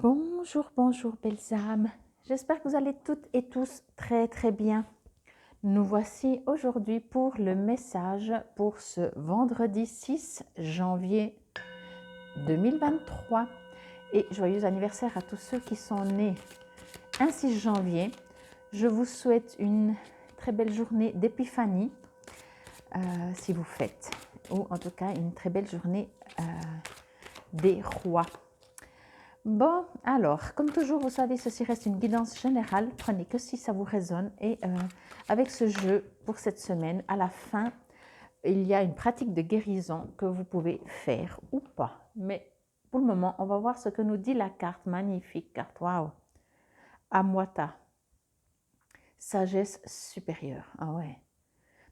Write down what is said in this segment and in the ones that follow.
Bonjour, bonjour belles âmes. J'espère que vous allez toutes et tous très très bien. Nous voici aujourd'hui pour le message pour ce vendredi 6 janvier 2023. Et joyeux anniversaire à tous ceux qui sont nés un 6 janvier. Je vous souhaite une très belle journée d'épiphanie si vous faites, ou en tout cas une très belle journée des rois. Bon, alors, comme toujours, vous savez, ceci reste une guidance générale. Prenez que si ça vous résonne. Et avec ce jeu, pour cette semaine, à la fin, il y a une pratique de guérison que vous pouvez faire ou pas. Mais pour le moment, on va voir ce que nous dit la carte. Magnifique carte, waouh. Amwata, sagesse supérieure. Ah ouais.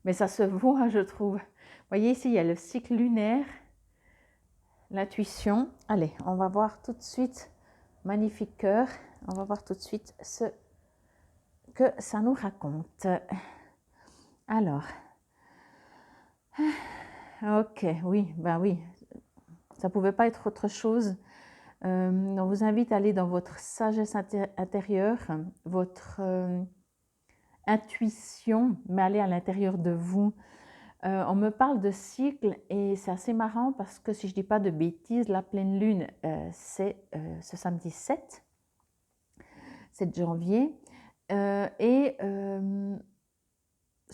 Mais ça se voit, je trouve. Vous voyez ici, il y a le cycle lunaire, l'intuition. Allez, on va voir tout de suite. Magnifique cœur. On va voir tout de suite ce que ça nous raconte. Alors, ok, oui, ben oui, ça ne pouvait pas être autre chose. On vous invite à aller dans votre sagesse intérieure, votre intuition, mais aller à l'intérieur de vous. On me parle de cycle et c'est assez marrant parce que si je ne dis pas de bêtises, la pleine lune, c'est ce samedi 7 janvier. Ce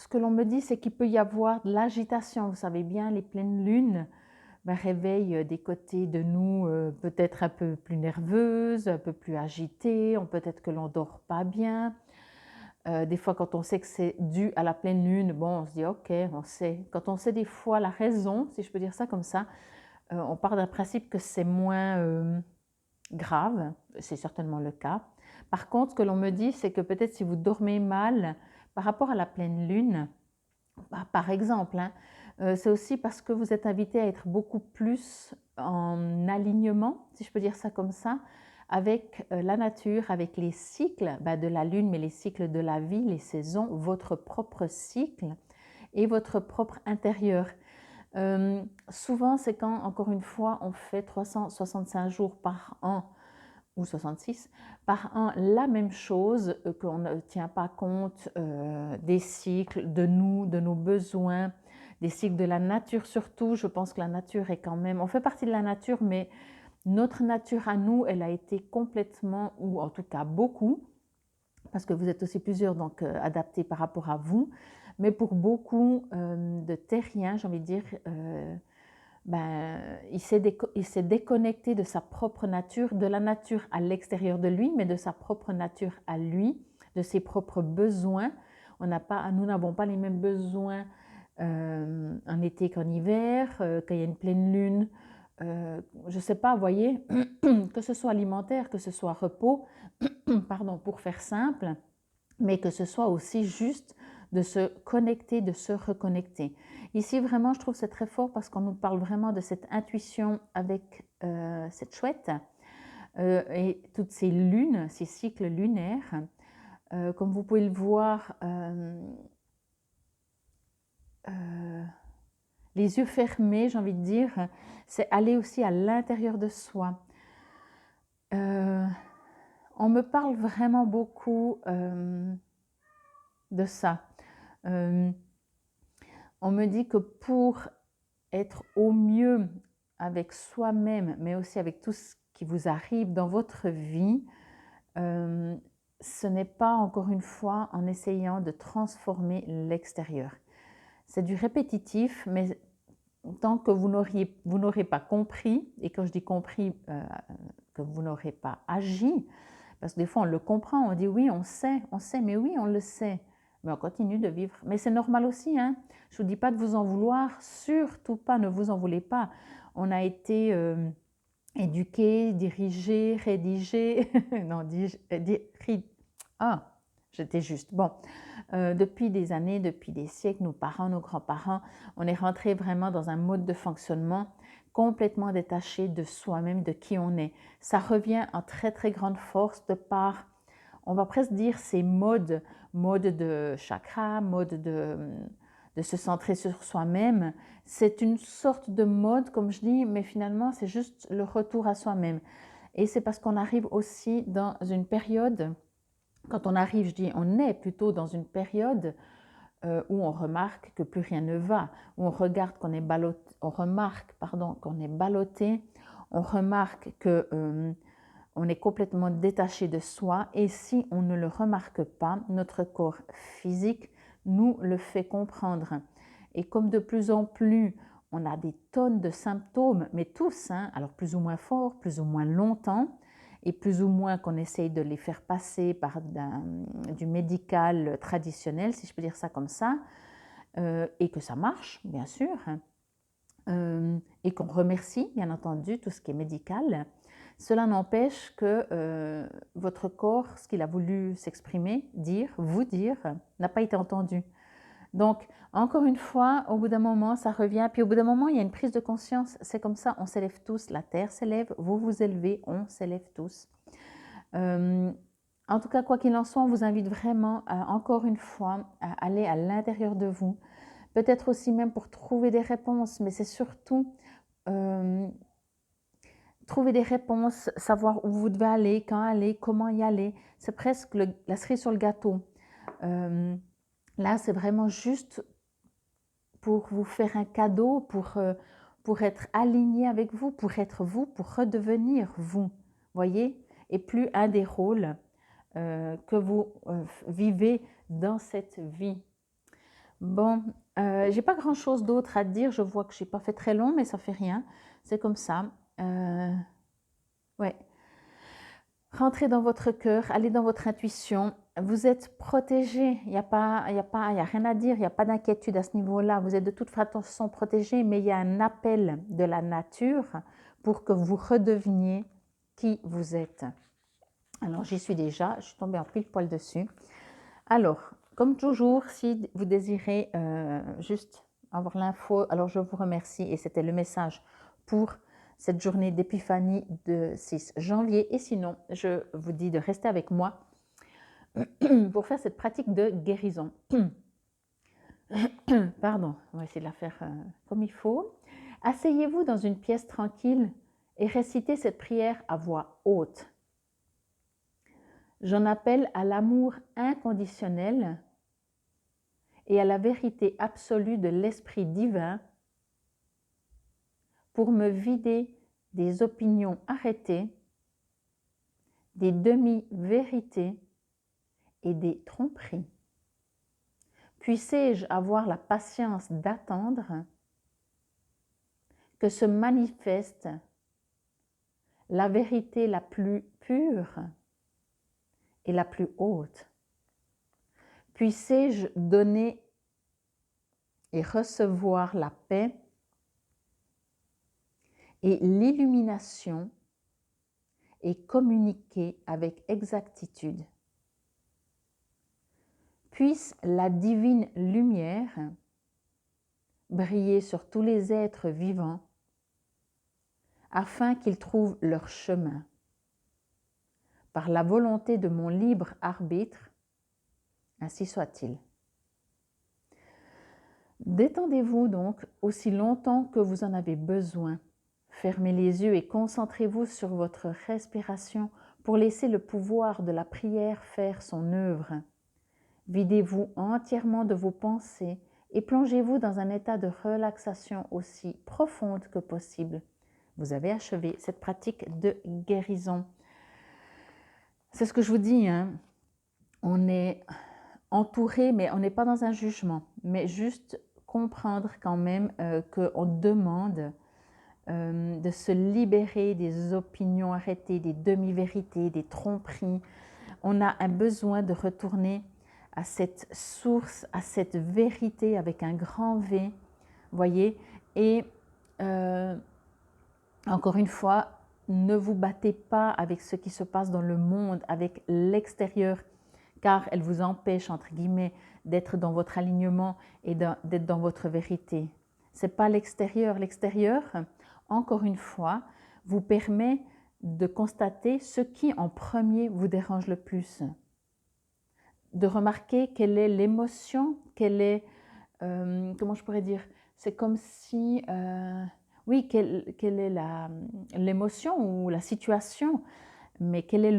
que l'on me dit, c'est qu'il peut y avoir de l'agitation. Vous savez bien, les pleines lunes réveillent des côtés de nous peut-être un peu plus nerveuses, un peu plus agitées. Peut-être que l'on ne dort pas bien. Des fois, quand on sait que c'est dû à la pleine lune, bon, on se dit ok, on sait. Quand on sait des fois la raison, si je peux dire ça comme ça, on part d'un principe que c'est moins grave. C'est certainement le cas. Par contre, ce que l'on me dit, c'est que peut-être si vous dormez mal par rapport à la pleine lune, par exemple, c'est aussi parce que vous êtes invité à être beaucoup plus en alignement, si je peux dire ça comme ça, avec la nature, avec les cycles de la lune, mais les cycles de la vie, les saisons, votre propre cycle et votre propre intérieur. Souvent, c'est quand, encore une fois, on fait 365 jours par an, ou 66 par an, la même chose, qu'on ne tient pas compte des cycles, de nous, de nos besoins, des cycles de la nature surtout. Je pense que la nature est quand même, on fait partie de la nature, mais notre nature à nous, elle a été complètement, ou en tout cas beaucoup, parce que vous êtes aussi plusieurs, donc adaptés par rapport à vous, mais pour beaucoup de terriens, j'ai envie de dire, il s'est déconnecté de sa propre nature, de la nature à l'extérieur de lui, mais de sa propre nature à lui, de ses propres besoins. Nous n'avons pas les mêmes besoins en été qu'en hiver, quand il y a une pleine lune. Je ne sais pas, vous voyez, que ce soit alimentaire, que ce soit repos, pardon, pour faire simple, mais que ce soit aussi juste de se connecter, de se reconnecter. Ici, vraiment, je trouve que c'est très fort parce qu'on nous parle vraiment de cette intuition avec cette chouette et toutes ces lunes, ces cycles lunaires. Comme vous pouvez le voir, les yeux fermés, j'ai envie de dire, c'est aller aussi à l'intérieur de soi. On me parle vraiment beaucoup de ça. On me dit que pour être au mieux avec soi-même, mais aussi avec tout ce qui vous arrive dans votre vie, ce n'est pas encore une fois en essayant de transformer l'extérieur. C'est du répétitif, mais tant que vous n'aurez pas compris, et quand je dis compris, que vous n'aurez pas agi, parce que des fois on le comprend, on dit oui, on sait, mais oui, on le sait, mais on continue de vivre. Mais c'est normal aussi, hein. Je ne vous dis pas de vous en vouloir, surtout pas, ne vous en voulez pas. On a été éduqué, dirigé, rédigé, non, j'étais juste. Bon, depuis des années, depuis des siècles, nos parents, nos grands-parents, on est rentré vraiment dans un mode de fonctionnement complètement détaché de soi-même, de qui on est. Ça revient en très très grande force de par, on va presque dire, ces modes de chakra, mode de se centrer sur soi-même. C'est une sorte de mode, comme je dis, mais finalement, c'est juste le retour à soi-même. Et c'est parce qu'on arrive aussi dans une période, quand on arrive, je dis on est plutôt dans une période où on remarque que plus rien ne va, où on regarde qu'on est ballotté, on remarque pardon, qu'on est ballotté, on remarque que on est complètement détaché de soi, et si on ne le remarque pas, notre corps physique nous le fait comprendre. Et comme de plus en plus on a des tonnes de symptômes, mais tous, hein, alors plus ou moins forts, plus ou moins longtemps, et plus ou moins qu'on essaye de les faire passer par du médical traditionnel, si je peux dire ça comme ça, et que ça marche, bien sûr, et qu'on remercie, bien entendu, tout ce qui est médical. Cela n'empêche que votre corps, ce qu'il a voulu s'exprimer, dire, vous dire, n'a pas été entendu. Donc, encore une fois, au bout d'un moment, ça revient. Puis au bout d'un moment, il y a une prise de conscience. C'est comme ça, on s'élève tous. La terre s'élève, vous vous élevez, on s'élève tous. En tout cas, quoi qu'il en soit, on vous invite vraiment, encore une fois, à aller à l'intérieur de vous. Peut-être aussi même pour trouver des réponses, mais c'est surtout trouver des réponses, savoir où vous devez aller, quand aller, comment y aller. C'est presque la cerise sur le gâteau. Là, c'est vraiment juste pour vous faire un cadeau, pour être aligné avec vous, pour redevenir vous, voyez, et plus un des rôles que vous vivez dans cette vie. Bon, j'ai pas grand chose d'autre à dire, je vois que j'ai pas fait très long, mais ça fait rien, c'est comme ça. Ouais. Rentrez dans votre cœur, allez dans votre intuition. Vous êtes protégé, il n'y a rien à dire, il n'y a pas d'inquiétude à ce niveau-là. Vous êtes de toute façon protégé, mais il y a un appel de la nature pour que vous redeveniez qui vous êtes. Alors, j'y suis déjà, je suis tombée en pile poil dessus. Alors, comme toujours, si vous désirez juste avoir l'info, alors je vous remercie, et c'était le message pour cette journée d'épiphanie de 6 janvier. Et sinon, je vous dis de rester avec moi pour faire cette pratique de guérison. Pardon, on va essayer de la faire comme il faut. Asseyez-vous dans une pièce tranquille et récitez cette prière à voix haute. J'en appelle à l'amour inconditionnel et à la vérité absolue de l'Esprit divin pour me vider des opinions arrêtées, des demi-vérités et des tromperies. Puissé-je avoir la patience d'attendre que se manifeste la vérité la plus pure et la plus haute. Puissé-je donner et recevoir la paix et l'illumination et communiquer avec exactitude. Puisse la divine lumière briller sur tous les êtres vivants afin qu'ils trouvent leur chemin. Par la volonté de mon libre arbitre, ainsi soit-il. Détendez-vous donc aussi longtemps que vous en avez besoin. Fermez les yeux et concentrez-vous sur votre respiration pour laisser le pouvoir de la prière faire son œuvre. Videz-vous entièrement de vos pensées et plongez-vous dans un état de relaxation aussi profonde que possible. Vous avez achevé cette pratique de guérison. C'est ce que je vous dis, hein. On est entouré, mais on n'est pas dans un jugement, mais juste comprendre quand même qu'on demande de se libérer des opinions arrêtées, des demi-vérités, des tromperies. On a un besoin de retourner à cette source, à cette vérité avec un grand V, voyez. Et encore une fois, ne vous battez pas avec ce qui se passe dans le monde, avec l'extérieur, car elle vous empêche, entre guillemets, d'être dans votre alignement et d'être dans votre vérité. Ce n'est pas l'extérieur. L'extérieur, encore une fois, vous permet de constater ce qui en premier vous dérange le plus. De remarquer quelle est l'émotion, quelle est, comment je pourrais dire, c'est comme si, oui, quelle est l'émotion ou la situation, mais quel est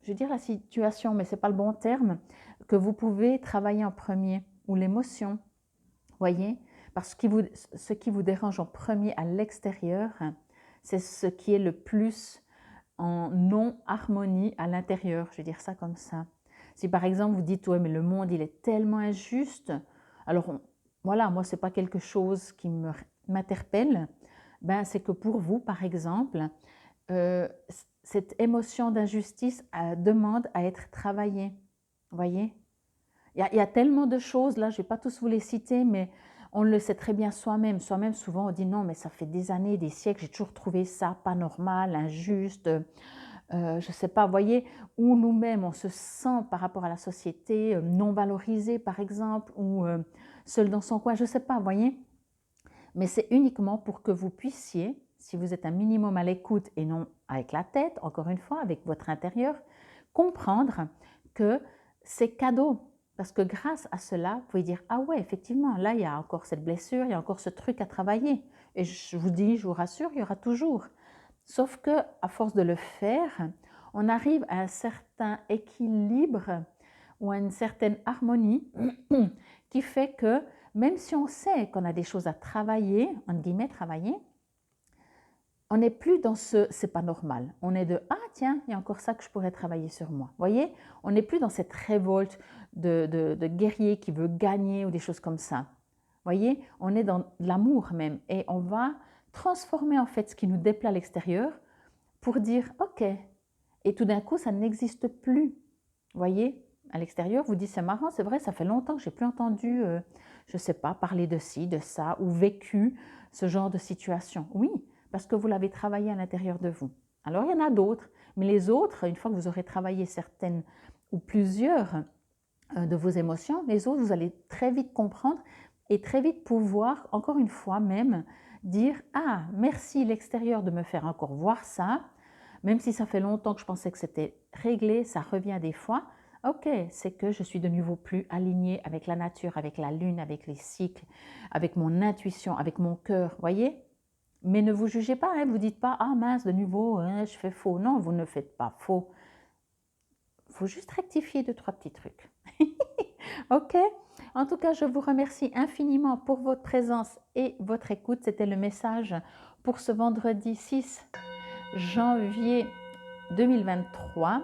je veux dire la situation, mais ce n'est pas le bon terme, que vous pouvez travailler en premier, ou l'émotion, voyez? Parce que ce qui vous dérange en premier à l'extérieur, c'est ce qui est le plus en non-harmonie à l'intérieur, je vais dire ça comme ça. Si par exemple vous dites, ouais, mais le monde il est tellement injuste, alors voilà, moi c'est pas quelque chose qui m'interpelle, ben, c'est que pour vous par exemple, euh, cette émotion d'injustice demande à être travaillée, voyez? Il y a tellement de choses, là je ne vais pas tous vous les citer, mais on le sait très bien soi-même. Soi-même, souvent, on dit non, mais ça fait des années, des siècles, j'ai toujours trouvé ça pas normal, injuste, je ne sais pas, vous voyez, où nous-mêmes, on se sent par rapport à la société non valorisé, par exemple, ou seul dans son coin, je ne sais pas, vous voyez. Mais c'est uniquement pour que vous puissiez, si vous êtes un minimum à l'écoute et non avec la tête, encore une fois, avec votre intérieur, comprendre que c'est cadeau. Parce que grâce à cela, vous pouvez dire, ah ouais, effectivement, là, il y a encore cette blessure, il y a encore ce truc à travailler. Et je vous dis, je vous rassure, il y aura toujours. Sauf que à force de le faire, on arrive à un certain équilibre ou à une certaine harmonie qui fait que même si on sait qu'on a des choses à travailler, entre guillemets travailler, on n'est plus dans ce c'est pas normal. On est de ah tiens, il y a encore ça que je pourrais travailler sur moi. Vous voyez, on n'est plus dans cette révolte de guerrier qui veut gagner ou des choses comme ça. Vous voyez, on est dans l'amour même et on va transformer en fait ce qui nous déplaît à l'extérieur pour dire ok. Et tout d'un coup, ça n'existe plus. Vous voyez, à l'extérieur, vous dites c'est marrant, c'est vrai, ça fait longtemps que j'ai plus entendu, je ne sais pas, parler de ci, de ça, ou vécu ce genre de situation. Oui, parce que vous l'avez travaillé à l'intérieur de vous. Alors il y en a d'autres, mais les autres, une fois que vous aurez travaillé certaines ou plusieurs de vos émotions, les autres, vous allez très vite comprendre et très vite pouvoir, encore une fois même, dire ah merci l'extérieur de me faire encore voir ça. Même si ça fait longtemps que je pensais que c'était réglé, ça revient des fois. Ok, c'est que je suis de nouveau plus alignée avec la nature, avec la lune, avec les cycles, avec mon intuition, avec mon cœur, voyez? Mais ne vous jugez pas, hein, vous dites pas ah mince de nouveau, hein, je fais faux. Non, vous ne faites pas faux. Il faut juste rectifier deux trois petits trucs. Ok? En tout cas, je vous remercie infiniment pour votre présence et votre écoute. C'était le message pour ce vendredi 6 janvier 2023.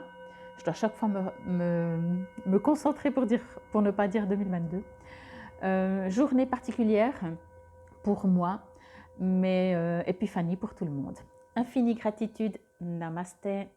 Je dois à chaque fois me concentrer pour ne pas dire 2022. Journée particulière pour moi, mais épiphanie pour tout le monde. Infinie gratitude. Namasté.